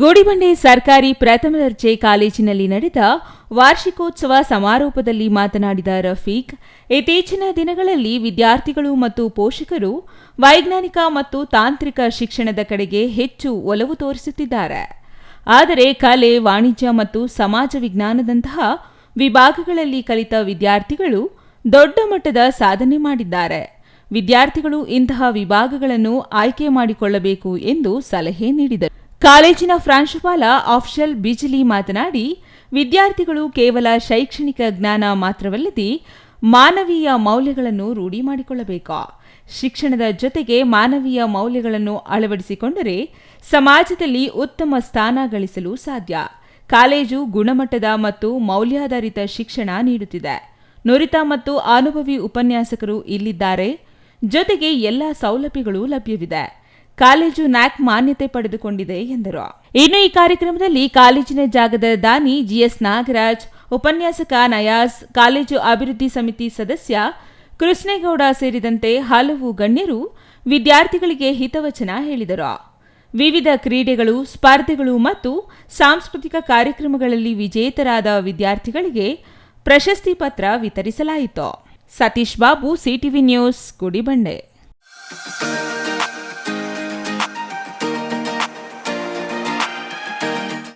ಗುಡಿಬಂಡೆ ಸರ್ಕಾರಿ ಪ್ರಥಮ ದರ್ಜೆ ಕಾಲೇಜಿನಲ್ಲಿ ನಡೆದ ವಾರ್ಷಿಕೋತ್ಸವ ಸಮಾರೋಪದಲ್ಲಿ ಮಾತನಾಡಿದ ರಫೀಕ್, ಇತ್ತೀಚಿನ ದಿನಗಳಲ್ಲಿ ವಿದ್ಯಾರ್ಥಿಗಳು ಮತ್ತು ಪೋಷಕರು ವೈಜ್ಞಾನಿಕ ಮತ್ತು ತಾಂತ್ರಿಕ ಶಿಕ್ಷಣದ ಕಡೆಗೆ ಹೆಚ್ಚು ಒಲವು ತೋರಿಸುತ್ತಿದ್ದಾರೆ. ಆದರೆ ಕಲೆ, ವಾಣಿಜ್ಯ ಮತ್ತು ಸಮಾಜ ವಿಜ್ಞಾನದಂತಹ ವಿಭಾಗಗಳಲ್ಲಿ ಕಲಿತ ವಿದ್ಯಾರ್ಥಿಗಳು ದೊಡ್ಡ ಮಟ್ಟದ ಸಾಧನೆ ಮಾಡಿದ್ದಾರೆ. ವಿದ್ಯಾರ್ಥಿಗಳು ಇಂತಹ ವಿಭಾಗಗಳನ್ನು ಆಯ್ಕೆ ಮಾಡಿಕೊಳ್ಳಬೇಕು ಎಂದು ಸಲಹೆ ನೀಡಿದರು. ಕಾಲೇಜಿನ ಪ್ರಾಂಶುಪಾಲ ಅಫ್ಜಲ್ ಬಿಜ್ಲಿ ಮಾತನಾಡಿ, ವಿದ್ಯಾರ್ಥಿಗಳು ಕೇವಲ ಶೈಕ್ಷಣಿಕ ಜ್ಞಾನ ಮಾತ್ರವಲ್ಲದೆ ಮಾನವೀಯ ಮೌಲ್ಯಗಳನ್ನು ರೂಢಿ ಮಾಡಿಕೊಳ್ಳಬೇಕು. ಶಿಕ್ಷಣದ ಜೊತೆಗೆ ಮಾನವೀಯ ಮೌಲ್ಯಗಳನ್ನು ಅಳವಡಿಸಿಕೊಂಡರೆ ಸಮಾಜದಲ್ಲಿ ಉತ್ತಮ ಸ್ಥಾನ ಗಳಿಸಲು ಸಾಧ್ಯ. ಕಾಲೇಜು ಗುಣಮಟ್ಟದ ಮತ್ತು ಮೌಲ್ಯಾಧಾರಿತ ಶಿಕ್ಷಣ ನೀಡುತ್ತಿದೆ. ನುರಿತ ಮತ್ತು ಅನುಭವಿ ಉಪನ್ಯಾಸಕರು ಇಲ್ಲಿದ್ದಾರೆ. ಜೊತೆಗೆ ಎಲ್ಲ ಸೌಲಭ್ಯಗಳು ಲಭ್ಯವಿದೆ. ಕಾಲೇಜು ನ್ಯಾಕ್ ಮಾನ್ಯತೆ ಪಡೆದುಕೊಂಡಿದೆ ಎಂದರು. ಇನ್ನು ಈ ಕಾರ್ಯಕ್ರಮದಲ್ಲಿ ಕಾಲೇಜಿನ ಜಾಗದ ದಾನಿ ಜಿಎಸ್ ನಾಗರಾಜ್, ಉಪನ್ಯಾಸಕ ನಯಾಜ್, ಕಾಲೇಜು ಅಭಿವೃದ್ಧಿ ಸಮಿತಿ ಸದಸ್ಯ ಕೃಷ್ಣೇಗೌಡ ಸೇರಿದಂತೆ ಹಲವು ಗಣ್ಯರು ವಿದ್ಯಾರ್ಥಿಗಳಿಗೆ ಹಿತವಚನ ಹೇಳಿದರು. ವಿವಿಧ ಕ್ರೀಡೆಗಳು, ಸ್ಪರ್ಧೆಗಳು ಮತ್ತು ಸಾಂಸ್ಕೃತಿಕ ಕಾರ್ಯಕ್ರಮಗಳಲ್ಲಿ ವಿಜೇತರಾದ ವಿದ್ಯಾರ್ಥಿಗಳಿಗೆ ಪ್ರಶಸ್ತಿ ಪತ್ರ ವಿತರಿಸಲಾಯಿತು. Satish Babu, CTV news, Gudibande.